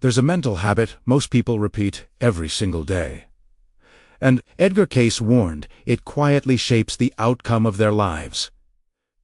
There's a mental habit most people repeat every single day. And Edgar Cayce warned, it quietly shapes the outcome of their lives.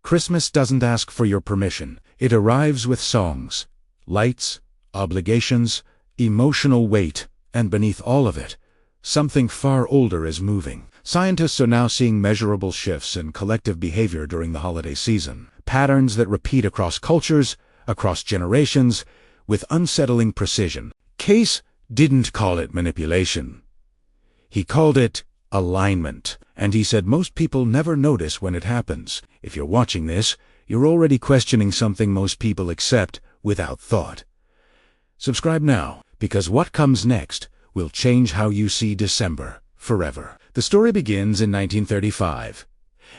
Christmas doesn't ask for your permission. It arrives with songs, lights, obligations, emotional weight, and beneath all of it, something far older is moving. Scientists are now seeing measurable shifts in collective behavior during the holiday season. Patterns that repeat across cultures, across generations, with unsettling precision. Cayce didn't call it manipulation. He called it alignment. And he said most people never notice when it happens. If you're watching this, you're already questioning something most people accept without thought. Subscribe now, because what comes next will change how you see December forever. The story begins in 1935.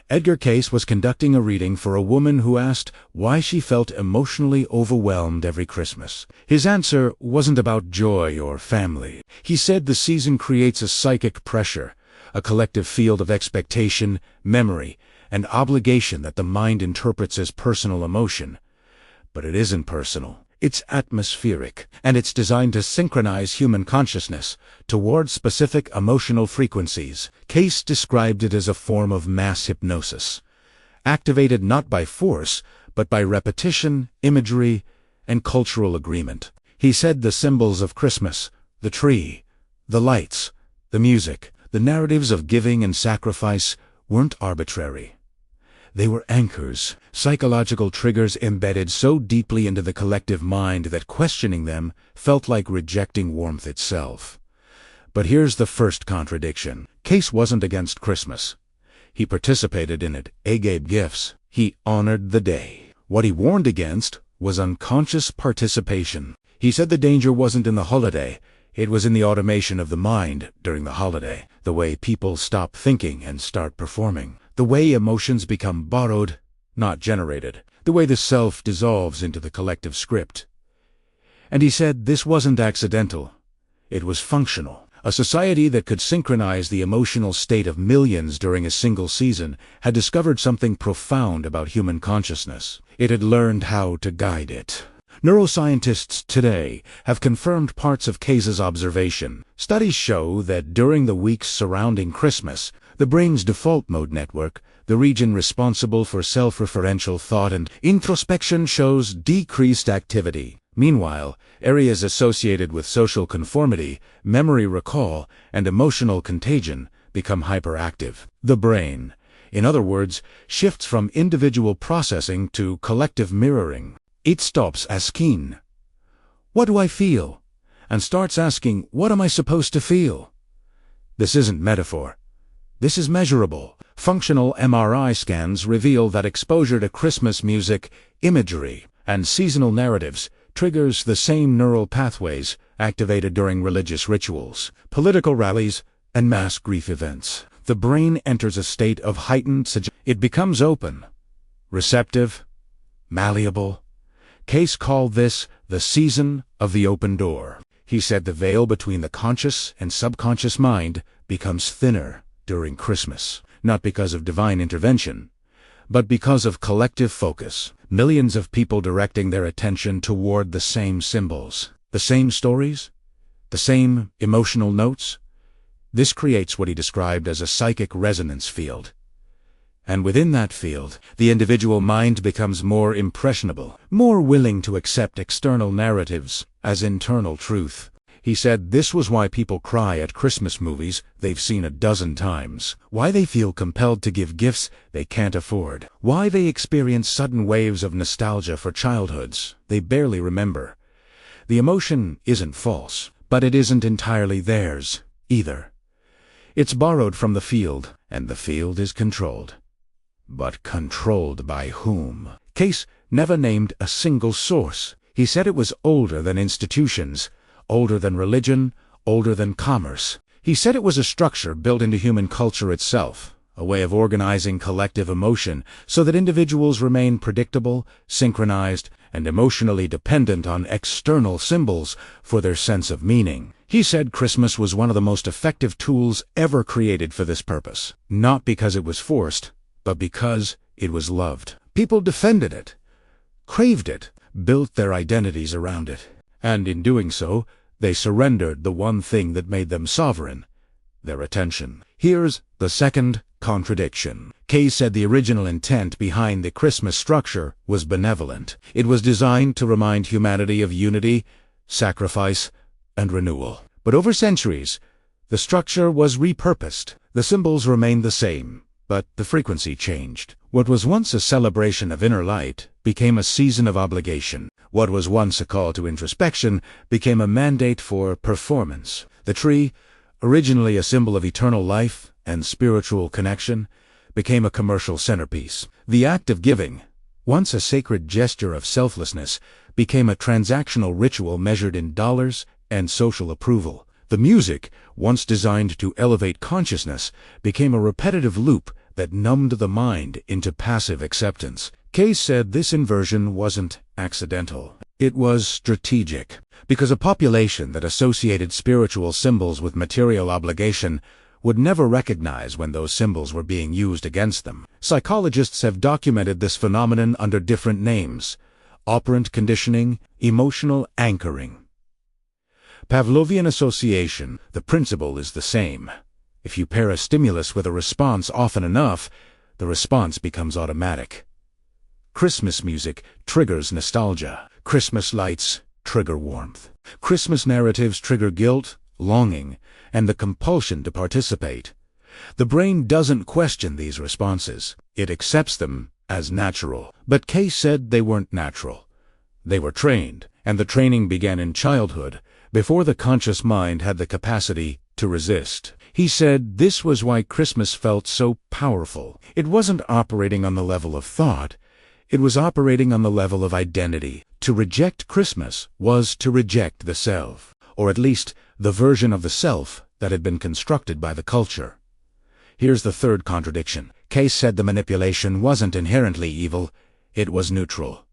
Edgar Cayce was conducting a reading for a woman who asked why she felt emotionally overwhelmed every Christmas. His answer wasn't about joy or family. He said the season creates a psychic pressure, a collective field of expectation, memory, and obligation that the mind interprets as personal emotion. But it isn't personal. It's atmospheric, and it's designed to synchronize human consciousness toward specific emotional frequencies. Cayce described it as a form of mass hypnosis, activated not by force, but by repetition, imagery, and cultural agreement. He said the symbols of Christmas, the tree, the lights, the music, the narratives of giving and sacrifice weren't arbitrary. They were anchors, psychological triggers embedded so deeply into the collective mind that questioning them felt like rejecting warmth itself. But here's the first contradiction. Cayce wasn't against Christmas. He participated in it. He gave gifts. He honored the day. What he warned against was unconscious participation. He said the danger wasn't in the holiday. It was in the automation of the mind during the holiday, the way people stop thinking and start performing, the way emotions become borrowed, not generated, the way the self dissolves into the collective script. And he said this wasn't accidental. It was functional. A society that could synchronize the emotional state of millions during a single season had discovered something profound about human consciousness. It had learned how to guide it. Neuroscientists today have confirmed parts of Cayce's observation. Studies show that during the weeks surrounding Christmas, the brain's default mode network, the region responsible for self-referential thought and introspection, shows decreased activity. Meanwhile, areas associated with social conformity, memory recall, and emotional contagion become hyperactive. The brain, in other words, shifts from individual processing to collective mirroring. It stops asking, "What do I feel?" and starts asking, "What am I supposed to feel?" This isn't metaphor. This is measurable. Functional MRI scans reveal that exposure to Christmas music, imagery, and seasonal narratives triggers the same neural pathways activated during religious rituals, political rallies, and mass grief events. The brain enters a state of heightened suggestion. It becomes open, receptive, malleable. Cayce called this the season of the open door. He said the veil between the conscious and subconscious mind becomes thinner during Christmas, not because of divine intervention, but because of collective focus. Millions of people directing their attention toward the same symbols, the same stories, the same emotional notes. This creates what he described as a psychic resonance field. And within that field, the individual mind becomes more impressionable, more willing to accept external narratives as internal truth. He said this was why people cry at Christmas movies they've seen a dozen times, why they feel compelled to give gifts they can't afford, why they experience sudden waves of nostalgia for childhoods they barely remember. The emotion isn't false, but it isn't entirely theirs either. It's borrowed from the field, and the field is controlled. But controlled by whom? Cayce never named a single source. He said it was older than institutions, older than religion, older than commerce. He said it was a structure built into human culture itself, a way of organizing collective emotion so that individuals remain predictable, synchronized, and emotionally dependent on external symbols for their sense of meaning. He said Christmas was one of the most effective tools ever created for this purpose, not because it was forced, but because it was loved. People defended it, craved it, built their identities around it. And in doing so, they surrendered the one thing that made them sovereign: their attention. Here's the second contradiction. Cayce said the original intent behind the Christmas structure was benevolent. It was designed to remind humanity of unity, sacrifice, and renewal. But over centuries, the structure was repurposed. The symbols remained the same, but the frequency changed. What was once a celebration of inner light became a season of obligation. What was once a call to introspection became a mandate for performance. The tree, originally a symbol of eternal life and spiritual connection, became a commercial centerpiece. The act of giving, once a sacred gesture of selflessness, became a transactional ritual measured in dollars and social approval. The music, once designed to elevate consciousness, became a repetitive loop that numbed the mind into passive acceptance. Cayce said this inversion wasn't accidental. It was strategic, because a population that associated spiritual symbols with material obligation would never recognize when those symbols were being used against them. Psychologists have documented this phenomenon under different names: operant conditioning, emotional anchoring. Pavlovian association, the principle is the same. If you pair a stimulus with a response often enough, the response becomes automatic. Christmas music triggers nostalgia. Christmas lights trigger warmth. Christmas narratives trigger guilt, longing, and the compulsion to participate. The brain doesn't question these responses. It accepts them as natural. But Cayce said they weren't natural. They were trained, and the training began in childhood, before the conscious mind had the capacity to resist. He said this was why Christmas felt so powerful. It wasn't operating on the level of thought. It was operating on the level of identity. To reject Christmas was to reject the self, or at least the version of the self that had been constructed by the culture. Here's the third contradiction. Cayce said the manipulation wasn't inherently evil. It was neutral.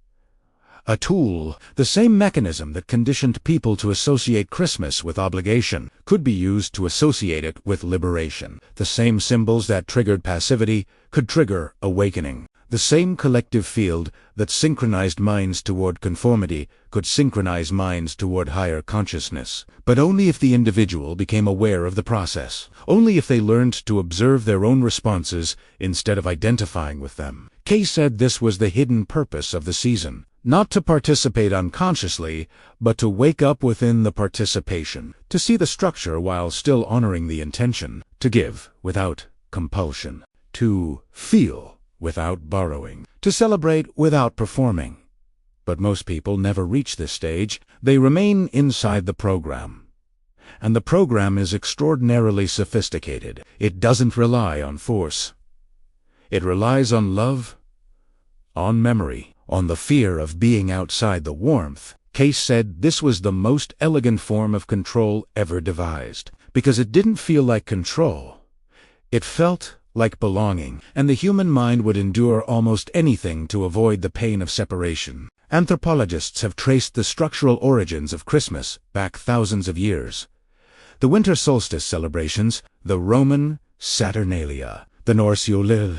A tool, the same mechanism that conditioned people to associate Christmas with obligation, could be used to associate it with liberation. The same symbols that triggered passivity could trigger awakening. The same collective field that synchronized minds toward conformity could synchronize minds toward higher consciousness. But only if the individual became aware of the process. Only if they learned to observe their own responses instead of identifying with them. Cayce said this was the hidden purpose of the season. Not to participate unconsciously, but to wake up within the participation. To see the structure while still honoring the intention. To give without compulsion. To feel without borrowing. To celebrate without performing. But most people never reach this stage. They remain inside the program. And the program is extraordinarily sophisticated. It doesn't rely on force. It relies on love, on memory, on the fear of being outside the warmth. Cayce said this was the most elegant form of control ever devised, because it didn't feel like control. It felt like belonging, and the human mind would endure almost anything to avoid the pain of separation. Anthropologists have traced the structural origins of Christmas back thousands of years. The winter solstice celebrations, the Roman Saturnalia, the Norse Yule,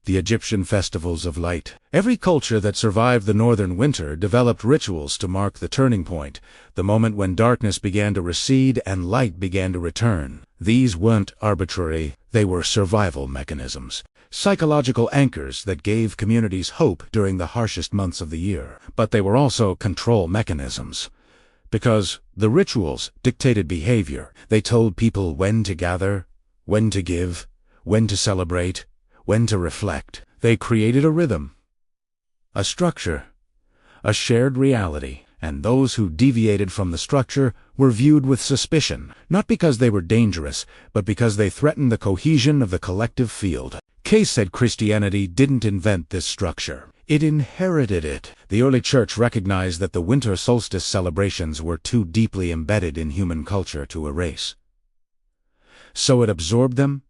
the Egyptian festivals of light. Every culture that survived the northern winter developed rituals to mark the turning point, the moment when darkness began to recede and light began to return. These weren't arbitrary, they were survival mechanisms, psychological anchors that gave communities hope during the harshest months of the year. But they were also control mechanisms, because the rituals dictated behavior. They told people when to gather, when to give, when to celebrate, when to reflect. They created a rhythm, a structure, a shared reality, and those who deviated from the structure were viewed with suspicion, not because they were dangerous, but because they threatened the cohesion of the collective field. Cayce said Christianity didn't invent this structure. It inherited it. The early church recognized that the winter solstice celebrations were too deeply embedded in human culture to erase. So it absorbed them.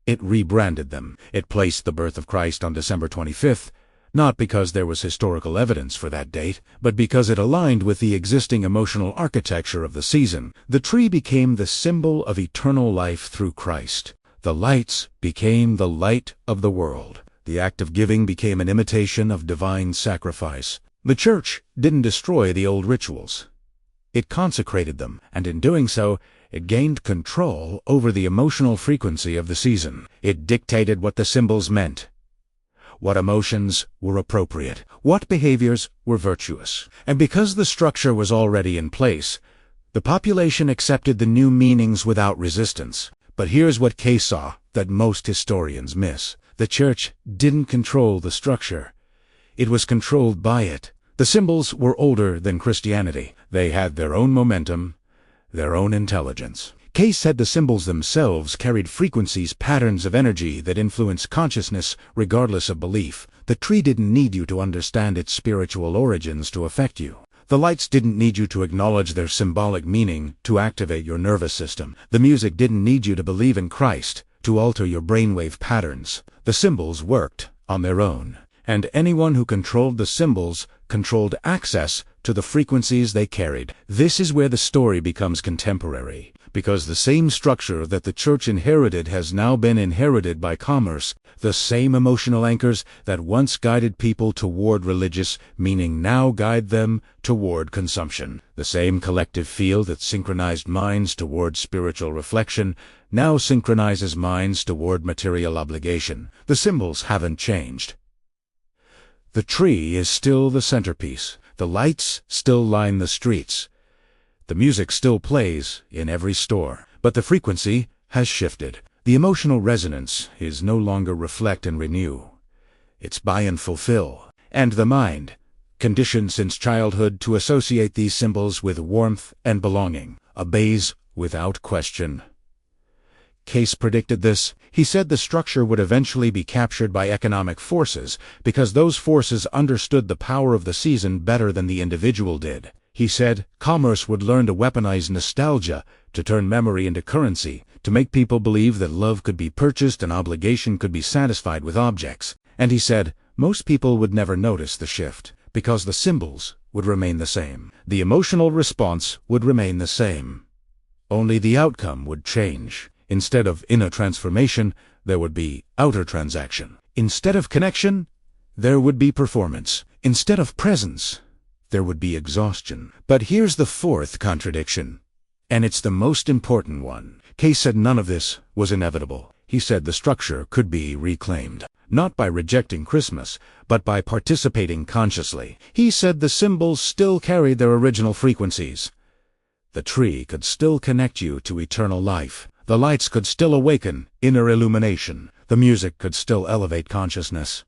It rebranded them. It placed the birth of Christ on December 25th, not because there was historical evidence for that date, but because it aligned with the existing emotional architecture of the season. The tree became the symbol of eternal life through Christ. The lights became the light of the world. The act of giving became an imitation of divine sacrifice. The church didn't destroy the old rituals. It consecrated them, and in doing so, it gained control over the emotional frequency of the season. It dictated what the symbols meant, what emotions were appropriate, what behaviors were virtuous. And because the structure was already in place, the population accepted the new meanings without resistance. But here's what Cayce saw that most historians miss. The church didn't control the structure. It was controlled by it. The symbols were older than Christianity. They had their own momentum, their own intelligence. Cayce said the symbols themselves carried frequencies, patterns of energy that influenced consciousness regardless of belief. The tree didn't need you to understand its spiritual origins to affect you. The lights didn't need you to acknowledge their symbolic meaning to activate your nervous system. The music didn't need you to believe in Christ to alter your brainwave patterns. The symbols worked on their own, and anyone who controlled the symbols controlled access to the frequencies they carried. This is where the story becomes contemporary, because the same structure that the church inherited has now been inherited by commerce. The same emotional anchors that once guided people toward religious meaning now guide them toward consumption. The same collective field that synchronized minds toward spiritual reflection now synchronizes minds toward material obligation. The symbols haven't changed. The tree is still the centerpiece. The lights still line the streets. The music still plays in every store. But the frequency has shifted. The emotional resonance is no longer reflect and renew. It's buy and fulfill. And the mind, conditioned since childhood to associate these symbols with warmth and belonging, obeys without question. Cayce predicted this. He said the structure would eventually be captured by economic forces because those forces understood the power of the season better than the individual did. He said commerce would learn to weaponize nostalgia, to turn memory into currency, to make people believe that love could be purchased and obligation could be satisfied with objects. And he said most people would never notice the shift because the symbols would remain the same. The emotional response would remain the same. Only the outcome would change. Instead of inner transformation, there would be outer transaction. Instead of connection, there would be performance. Instead of presence, there would be exhaustion. But here's the fourth contradiction, and it's the most important one. Cayce said none of this was inevitable. He said the structure could be reclaimed, not by rejecting Christmas, but by participating consciously. He said the symbols still carried their original frequencies. The tree could still connect you to eternal life. The lights could still awaken inner illumination. The music could still elevate consciousness.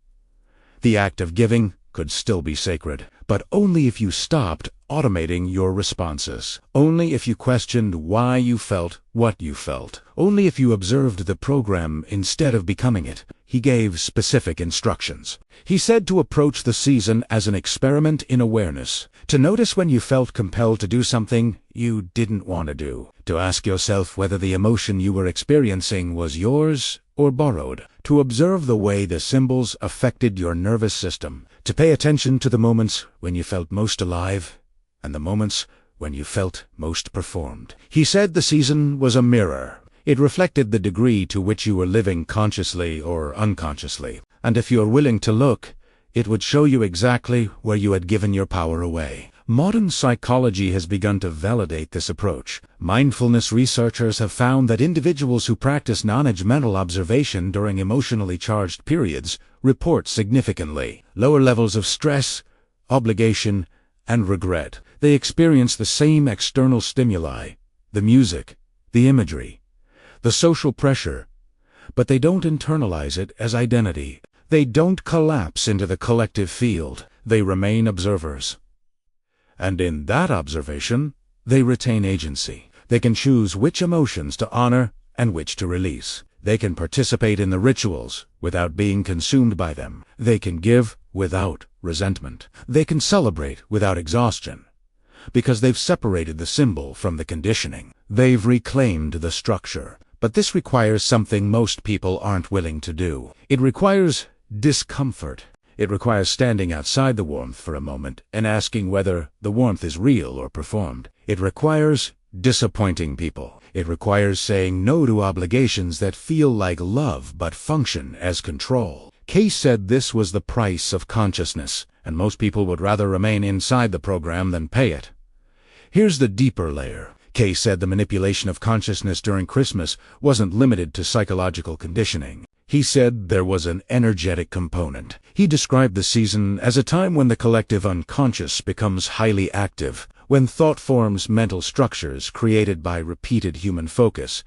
The act of giving could still be sacred, but only if you stopped automating your responses. Only if you questioned why you felt what you felt. Only if you observed the program instead of becoming it. He gave specific instructions. He said to approach the season as an experiment in awareness, to notice when you felt compelled to do something you didn't want to do, to ask yourself whether the emotion you were experiencing was yours or borrowed, to observe the way the symbols affected your nervous system, to pay attention to the moments when you felt most alive and the moments when you felt most performed. He said the season was a mirror. It reflected the degree to which you were living consciously or unconsciously, and if you are willing to look, it would show you exactly where you had given your power away. Modern psychology has begun to validate this approach. Mindfulness researchers have found that individuals who practice non-judgmental observation during emotionally charged periods report significantly lower levels of stress, obligation, and regret. They experience the same external stimuli, the music, the imagery, the social pressure, but they don't internalize it as identity. They don't collapse into the collective field. They remain observers. And in that observation, they retain agency. They can choose which emotions to honor and which to release. They can participate in the rituals without being consumed by them. They can give without resentment. They can celebrate without exhaustion, because they've separated the symbol from the conditioning. They've reclaimed the structure. But this requires something most people aren't willing to do. It requires discomfort. It requires standing outside the warmth for a moment and asking whether the warmth is real or performed. It requires disappointing people. It requires saying no to obligations that feel like love but function as control. Cayce said this was the price of consciousness, and most people would rather remain inside the program than pay it. Here's the deeper layer. Cayce said the manipulation of consciousness during Christmas wasn't limited to psychological conditioning. He said there was an energetic component. He described the season as a time when the collective unconscious becomes highly active, when thought forms mental structures created by repeated human focus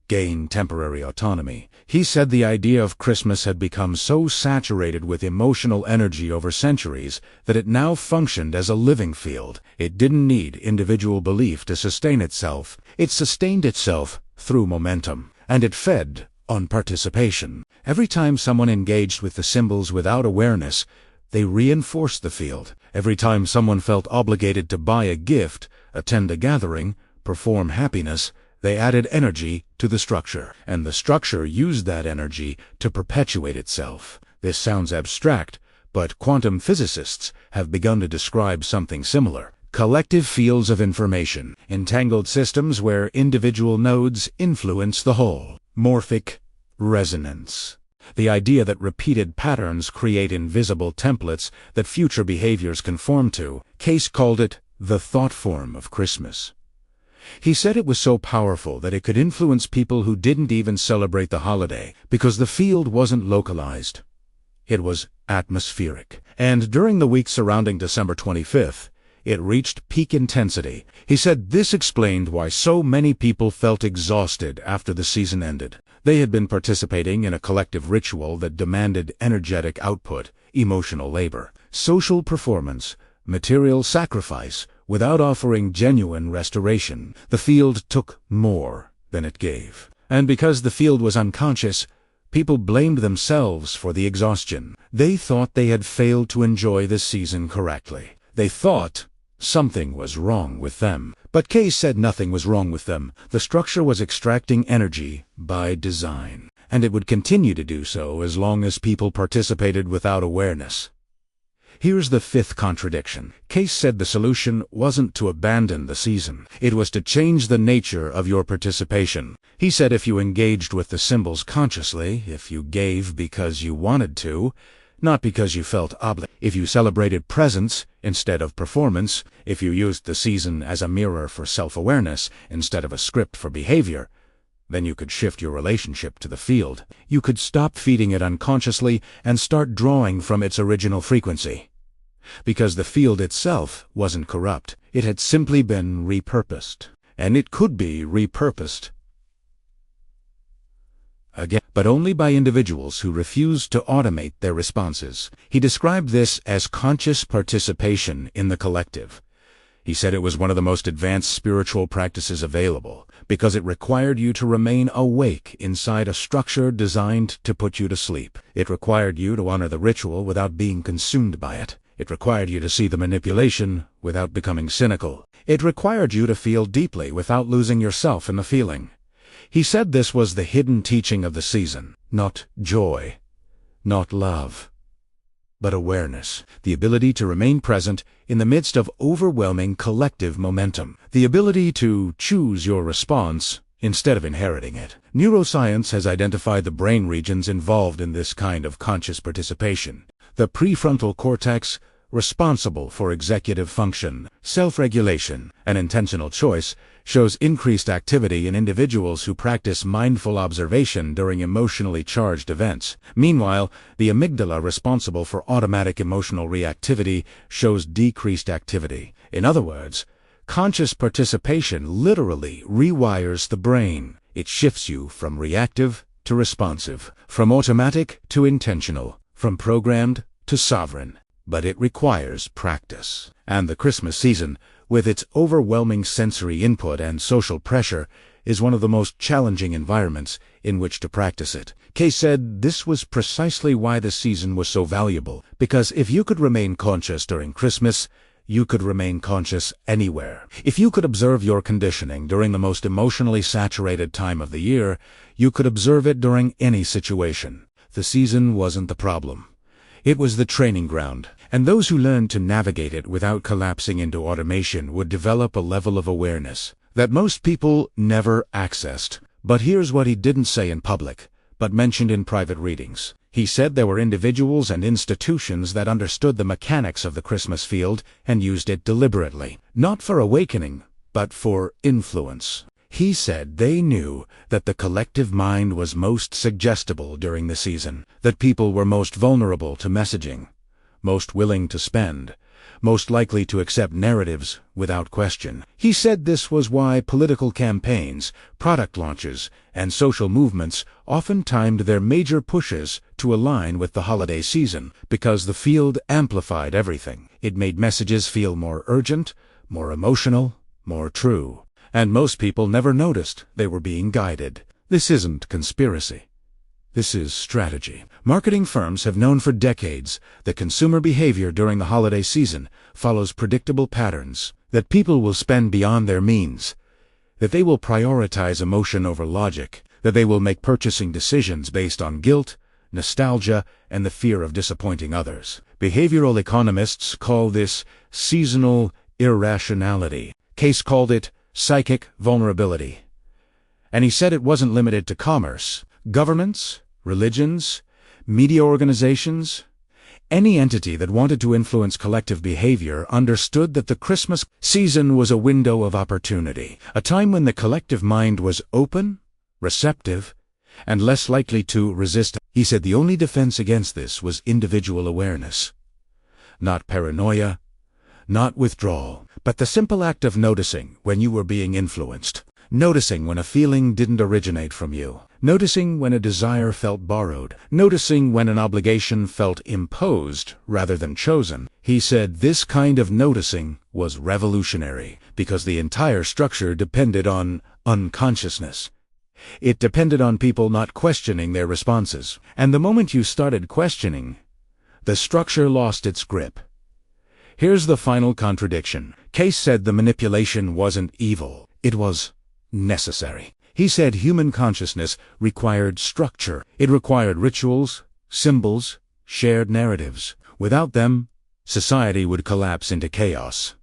gain temporary autonomy. He said the idea of Christmas had become so saturated with emotional energy over centuries that it now functioned as a living field. It didn't need individual belief to sustain itself. It sustained itself through momentum, and it fed on participation. Every time someone engaged with the symbols without awareness, they reinforced the field. Every time someone felt obligated to buy a gift, attend a gathering, perform happiness, they added energy to the structure, and the structure used that energy to perpetuate itself. This sounds abstract, but quantum physicists have begun to describe something similar. Collective fields of information, entangled systems where individual nodes influence the whole. Morphic resonance. The idea that repeated patterns create invisible templates that future behaviors conform to. Cayce called it the thought form of Christmas. He said it was so powerful that it could influence people who didn't even celebrate the holiday, because the field wasn't localized. It was atmospheric. And during the week surrounding December 25th, it reached peak intensity. He said this explained why so many people felt exhausted after the season ended. They had been participating in a collective ritual that demanded energetic output, emotional labor, social performance, material sacrifice, without offering genuine restoration. The field took more than it gave. And because the field was unconscious, people blamed themselves for the exhaustion. They thought they had failed to enjoy the season correctly. They thought something was wrong with them. But Cayce said nothing was wrong with them. The structure was extracting energy by design, and it would continue to do so as long as people participated without awareness. Here's the fifth contradiction. Cayce said the solution wasn't to abandon the season. It was to change the nature of your participation. He said if you engaged with the symbols consciously, if you gave because you wanted to, not because you felt obligated, if you celebrated presence instead of performance, if you used the season as a mirror for self-awareness instead of a script for behavior, then you could shift your relationship to the field. You could stop feeding it unconsciously and start drawing from its original frequency. Because the field itself wasn't corrupt. It had simply been repurposed. And it could be repurposed again, but only by individuals who refused to automate their responses. He described this as conscious participation in the collective. He said it was one of the most advanced spiritual practices available, because it required you to remain awake inside a structure designed to put you to sleep. It required you to honor the ritual without being consumed by it. It required you to see the manipulation without becoming cynical. It required you to feel deeply without losing yourself in the feeling. He said this was the hidden teaching of the season. Not joy, not love, but awareness. The ability to remain present in the midst of overwhelming collective momentum. The ability to choose your response instead of inheriting it. Neuroscience has identified the brain regions involved in this kind of conscious participation. The prefrontal cortex, responsible for executive function, self-regulation, and intentional choice, shows increased activity in individuals who practice mindful observation during emotionally charged events. Meanwhile, the amygdala, responsible for automatic emotional reactivity, shows decreased activity. In other words, conscious participation literally rewires the brain. It shifts you from reactive to responsive, from automatic to intentional, from programmed to sovereign. But it requires practice. And the Christmas season, with its overwhelming sensory input and social pressure, is one of the most challenging environments in which to practice it. Cayce said this was precisely why the season was so valuable, because if you could remain conscious during Christmas, you could remain conscious anywhere. If you could observe your conditioning during the most emotionally saturated time of the year, you could observe it during any situation. The season wasn't the problem. It was the training ground, and those who learned to navigate it without collapsing into automation would develop a level of awareness that most people never accessed. But here's what he didn't say in public, but mentioned in private readings. He said there were individuals and institutions that understood the mechanics of the Christmas field and used it deliberately, not for awakening, but for influence. He said they knew that the collective mind was most suggestible during the season, that people were most vulnerable to messaging, most willing to spend, most likely to accept narratives without question. He said this was why political campaigns, product launches, and social movements often timed their major pushes to align with the holiday season, because the field amplified everything. It made messages feel more urgent, more emotional, more true. And most people never noticed they were being guided. This isn't conspiracy. This is strategy. Marketing firms have known for decades that consumer behavior during the holiday season follows predictable patterns, that people will spend beyond their means, that they will prioritize emotion over logic, that they will make purchasing decisions based on guilt, nostalgia, and the fear of disappointing others. Behavioral economists call this seasonal irrationality. Cayce called it psychic vulnerability. And he said it wasn't limited to commerce. Governments, religions, media organizations, any entity that wanted to influence collective behavior understood that the Christmas season was a window of opportunity, a time when the collective mind was open, receptive, and less likely to resist. He said the only defense against this was individual awareness. Not paranoia, not withdrawal, but the simple act of noticing when you were being influenced. Noticing when a feeling didn't originate from you. Noticing when a desire felt borrowed. Noticing when an obligation felt imposed rather than chosen. He said this kind of noticing was revolutionary because the entire structure depended on unconsciousness. It depended on people not questioning their responses. And the moment you started questioning, the structure lost its grip. Here's the final contradiction. Cayce said the manipulation wasn't evil. It was necessary. He said human consciousness required structure. It required rituals, symbols, shared narratives. Without them, society would collapse into chaos.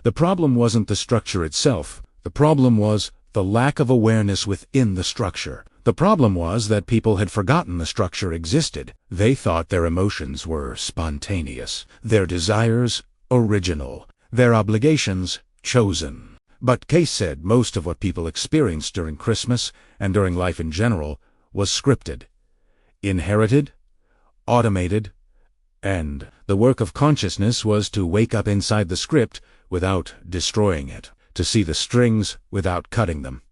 The problem wasn't the structure itself. The problem was the lack of awareness within the structure. The problem was that people had forgotten the structure existed. They thought their emotions were spontaneous, their desires original, their obligations chosen. But Cayce said most of what people experienced during Christmas and during life in general was scripted, inherited, automated, and the work of consciousness was to wake up inside the script without destroying it, to see the strings without cutting them,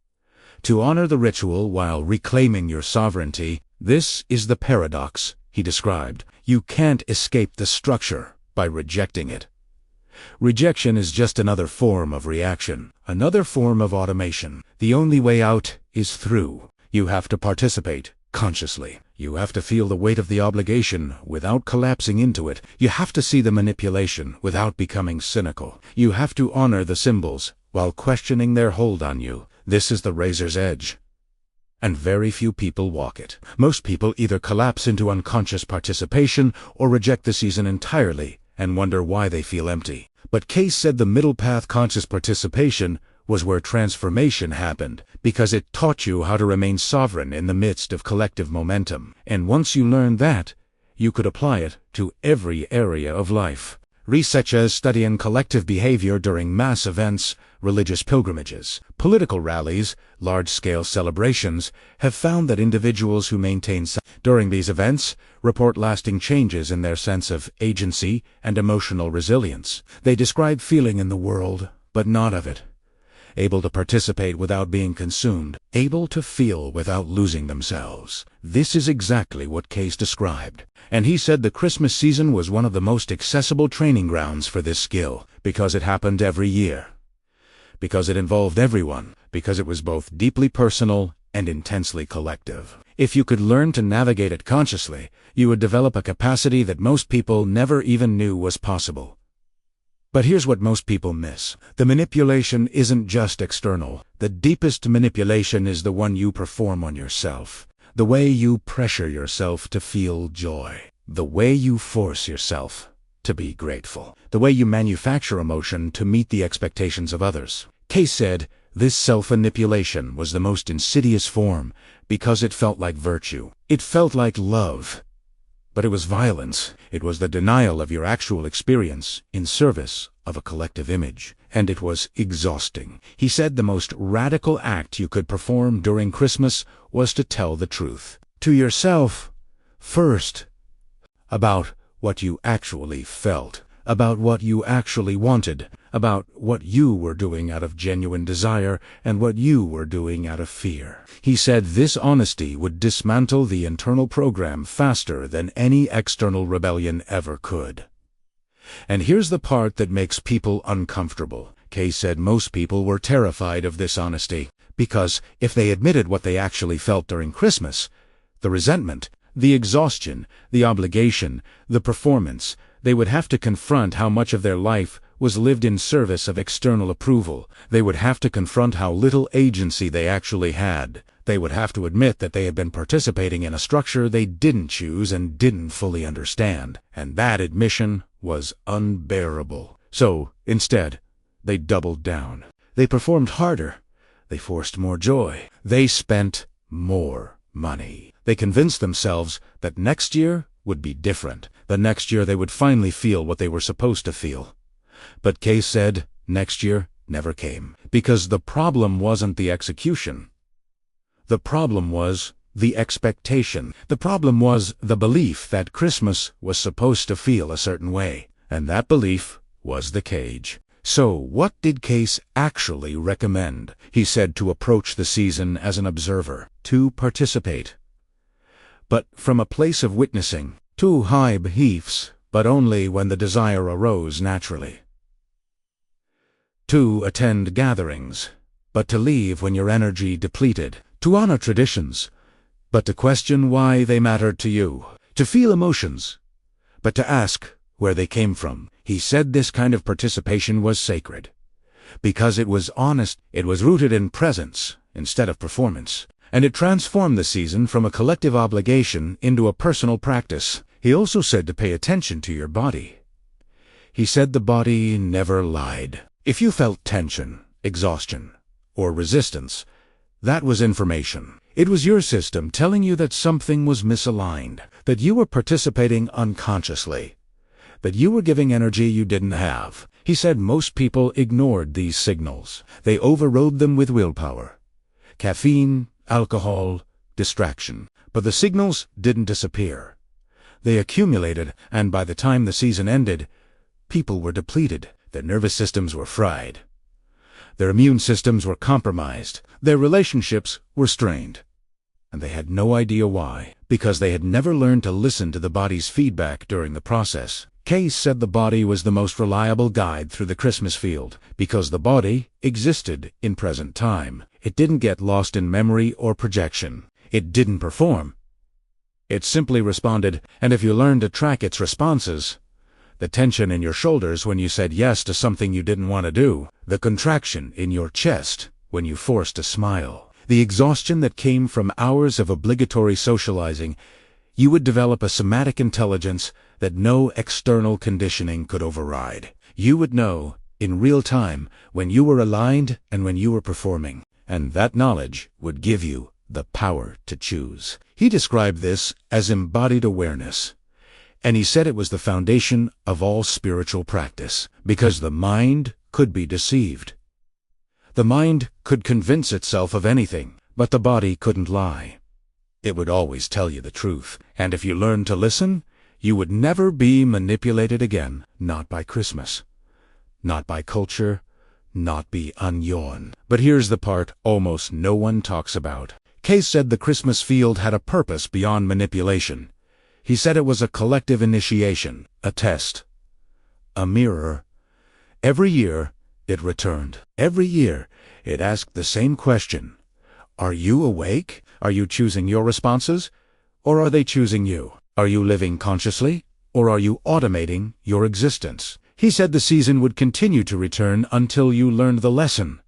to honor the ritual while reclaiming your sovereignty. This is the paradox he described. You can't escape the structure by rejecting it. Rejection is just another form of reaction, another form of automation. The only way out is through. You have to participate consciously. You have to feel the weight of the obligation without collapsing into it. You have to see the manipulation without becoming cynical. You have to honor the symbols while questioning their hold on you. This is the razor's edge. And very few people walk it. Most people either collapse into unconscious participation or reject the season entirely and wonder why they feel empty. But Cayce said the middle path, conscious participation, was where transformation happened, because it taught you how to remain sovereign in the midst of collective momentum. And once you learned that, you could apply it to every area of life. Researchers studying collective behavior during mass events, religious pilgrimages, political rallies, large-scale celebrations, have found that individuals who maintain during these events report lasting changes in their sense of agency and emotional resilience. They describe feeling in the world, but not of it. Able to participate without being consumed, able to feel without losing themselves. This is exactly what Cayce described. And he said the Christmas season was one of the most accessible training grounds for this skill, because it happened every year. Because it involved everyone, because it was both deeply personal and intensely collective. If you could learn to navigate it consciously, you would develop a capacity that most people never even knew was possible. But here's what most people miss. The manipulation isn't just external. The deepest manipulation is the one you perform on yourself. The way you pressure yourself to feel joy. The way you force yourself to be grateful. The way you manufacture emotion to meet the expectations of others. Cayce said, This self-manipulation was the most insidious form because it felt like virtue. It felt like love. But it was violence. It was the denial of your actual experience in service of a collective image. And it was exhausting. He said the most radical act you could perform during Christmas was to tell the truth. To yourself, first, about what you actually felt, about what you actually wanted, about what you were doing out of genuine desire and what you were doing out of fear. He said this honesty would dismantle the internal program faster than any external rebellion ever could. And here's the part that makes people uncomfortable. Cayce said most people were terrified of this honesty, because if they admitted what they actually felt during Christmas, the resentment, the exhaustion, the obligation, the performance, they would have to confront how much of their life was lived in service of external approval. They would have to confront how little agency they actually had. They would have to admit that they had been participating in a structure they didn't choose and didn't fully understand. And that admission was unbearable. So, instead, they doubled down. They performed harder. They forced more joy. They spent more money. They convinced themselves that next year would be different. The next year they would finally feel what they were supposed to feel. But Cayce said next year never came, because the problem wasn't the execution. The problem was the expectation. The problem was the belief that Christmas was supposed to feel a certain way, and that belief was the cage. So what did Cayce actually recommend? He said to approach the season as an observer, to participate, but from a place of witnessing, to high beliefs, but only when the desire arose naturally. To attend gatherings, but to leave when your energy depleted. To honor traditions, but to question why they mattered to you. To feel emotions, but to ask where they came from. He said this kind of participation was sacred, because it was honest, it was rooted in presence instead of performance, and it transformed the season from a collective obligation into a personal practice. He also said to pay attention to your body. He said the body never lied. If you felt tension, exhaustion, or resistance, that was information. It was your system telling you that something was misaligned, that you were participating unconsciously, that you were giving energy you didn't have. He said most people ignored these signals. They overrode them with willpower. Caffeine, alcohol, distraction. But the signals didn't disappear. They accumulated, and by the time the season ended, people were depleted. Their nervous systems were fried. Their immune systems were compromised. Their relationships were strained. And they had no idea why, because they had never learned to listen to the body's feedback during the process. Cayce said the body was the most reliable guide through the Christmas field, because the body existed in present time. It didn't get lost in memory or projection. It didn't perform. It simply responded, and if you learned to track its responses, the tension in your shoulders when you said yes to something you didn't want to do, the contraction in your chest when you forced a smile, the exhaustion that came from hours of obligatory socializing, you would develop a somatic intelligence that no external conditioning could override. You would know, in real time, when you were aligned and when you were performing, and that knowledge would give you the power to choose. He described this as embodied awareness, and he said it was the foundation of all spiritual practice, because the mind could be deceived. The mind could convince itself of anything, but the body couldn't lie. It would always tell you the truth, and if you learned to listen, you would never be manipulated again, not by Christmas, not by culture, not by onion. But here's the part almost no one talks about. Cayce said the Christmas field had a purpose beyond manipulation. He said it was a collective initiation, a test, a mirror. Every year, it returned. Every year, it asked the same question. Are you awake? Are you choosing your responses? Or are they choosing you? Are you living consciously? Or are you automating your existence? He said the season would continue to return until you learned the lesson.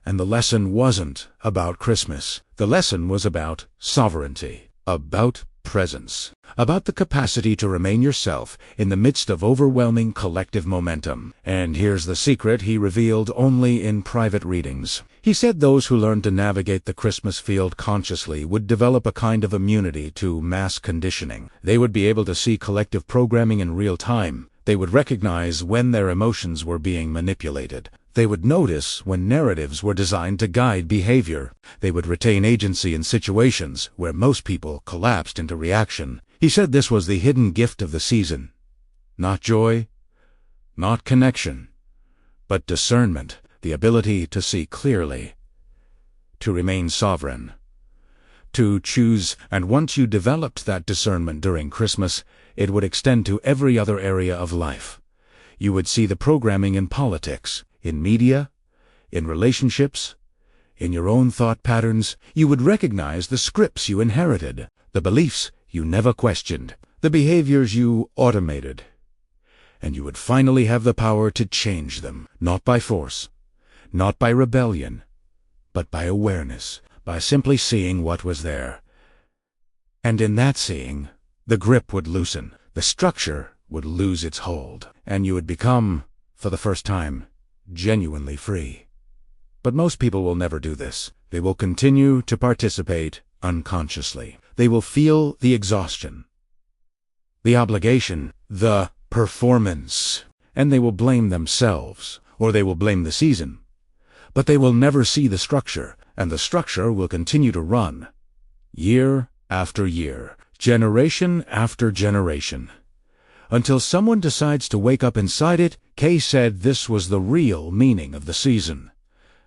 And the lesson wasn't about Christmas. The lesson was about sovereignty, about presence, about the capacity to remain yourself in the midst of overwhelming collective momentum. And here's the secret he revealed only in private readings. He said those who learned to navigate the Christmas field consciously would develop a kind of immunity to mass conditioning. They would be able to see collective programming in real time. They would recognize when their emotions were being manipulated. They would notice when narratives were designed to guide behavior. They would retain agency in situations where most people collapsed into reaction. He said this was the hidden gift of the season. Not joy, not connection, but discernment, the ability to see clearly, to remain sovereign, to choose. And once you developed that discernment during Christmas, it would extend to every other area of life. You would see the programming in politics, in media, in relationships, in your own thought patterns. You would recognize the scripts you inherited, the beliefs you never questioned, the behaviors you automated. And you would finally have the power to change them, not by force, not by rebellion, but by awareness, by simply seeing what was there. And in that seeing, the grip would loosen, the structure would lose its hold, and you would become, for the first time, genuinely free. But most people will never do this. They will continue to participate unconsciously. They will feel the exhaustion, the obligation, the performance, and they will blame themselves, or they will blame the season. But they will never see the structure, and the structure will continue to run, year after year, generation after generation, until someone decides to wake up inside it. Cayce said this was the real meaning of the season.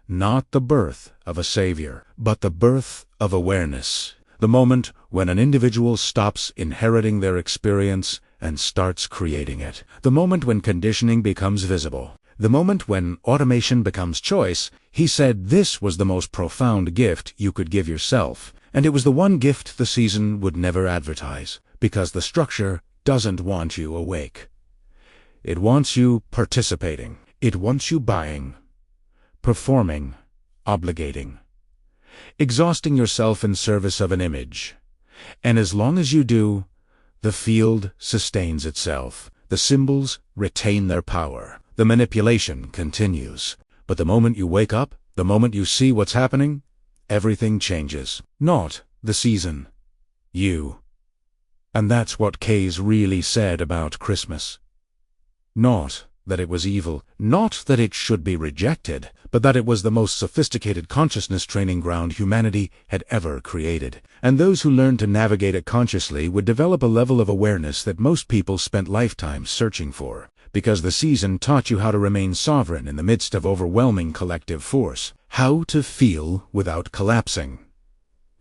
Not the birth of a savior, but the birth of awareness. The moment when an individual stops inheriting their experience and starts creating it. The moment when conditioning becomes visible. The moment when automation becomes choice. He said this was the most profound gift you could give yourself. And it was the one gift the season would never advertise, because the structure doesn't want you awake. It wants you participating. It wants you buying, performing, obligating, exhausting yourself in service of an image. And as long as you do, the field sustains itself. The symbols retain their power. The manipulation continues. But the moment you wake up, the moment you see what's happening, everything changes. Not the season. You. And that's what Cayce really said about Christmas. Not that it was evil, not that it should be rejected, but that it was the most sophisticated consciousness training ground humanity had ever created. And those who learned to navigate it consciously would develop a level of awareness that most people spent lifetimes searching for, because the season taught you how to remain sovereign in the midst of overwhelming collective force, how to feel without collapsing,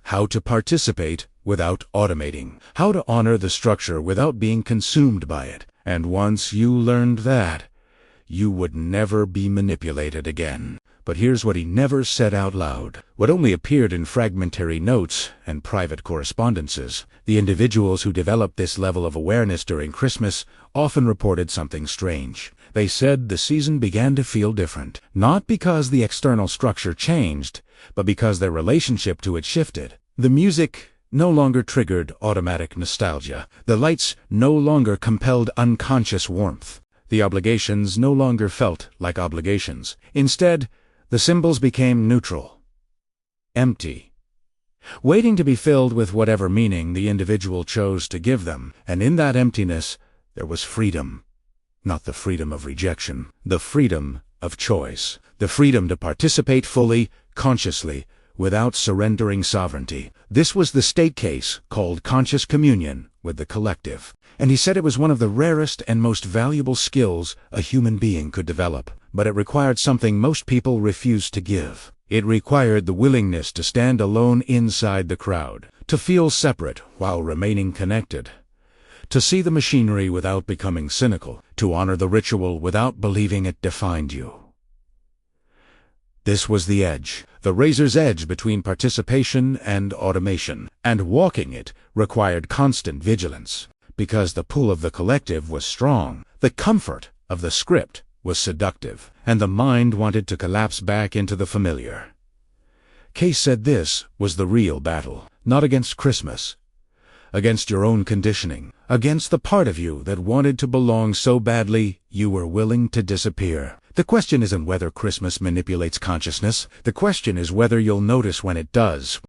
how to participate without automating, how to honor the structure without being consumed by it. And once you learned that, you would never be manipulated again. But here's what he never said out loud, what only appeared in fragmentary notes and private correspondences. The individuals who developed this level of awareness during Christmas often reported something strange. They said the season began to feel different, not because the external structure changed, but because their relationship to it shifted. The music no longer triggered automatic nostalgia. The lights no longer compelled unconscious warmth. The obligations no longer felt like obligations. Instead, the symbols became neutral, empty, waiting to be filled with whatever meaning the individual chose to give them. And in that emptiness, there was freedom. Not the freedom of rejection, the freedom of choice. The freedom to participate fully, consciously, without surrendering sovereignty. This was the state case called conscious communion with the collective. And he said it was one of the rarest and most valuable skills a human being could develop. But it required something most people refused to give. It required the willingness to stand alone inside the crowd, to feel separate while remaining connected, to see the machinery without becoming cynical, to honor the ritual without believing it defined you. This was the edge, the razor's edge between participation and automation, and walking it required constant vigilance, because the pull of the collective was strong, the comfort of the script was seductive, and the mind wanted to collapse back into the familiar. Cayce said this was the real battle, not against Christmas, against your own conditioning, against the part of you that wanted to belong so badly you were willing to disappear. The question isn't whether Christmas manipulates consciousness. The question is whether you'll notice when it does.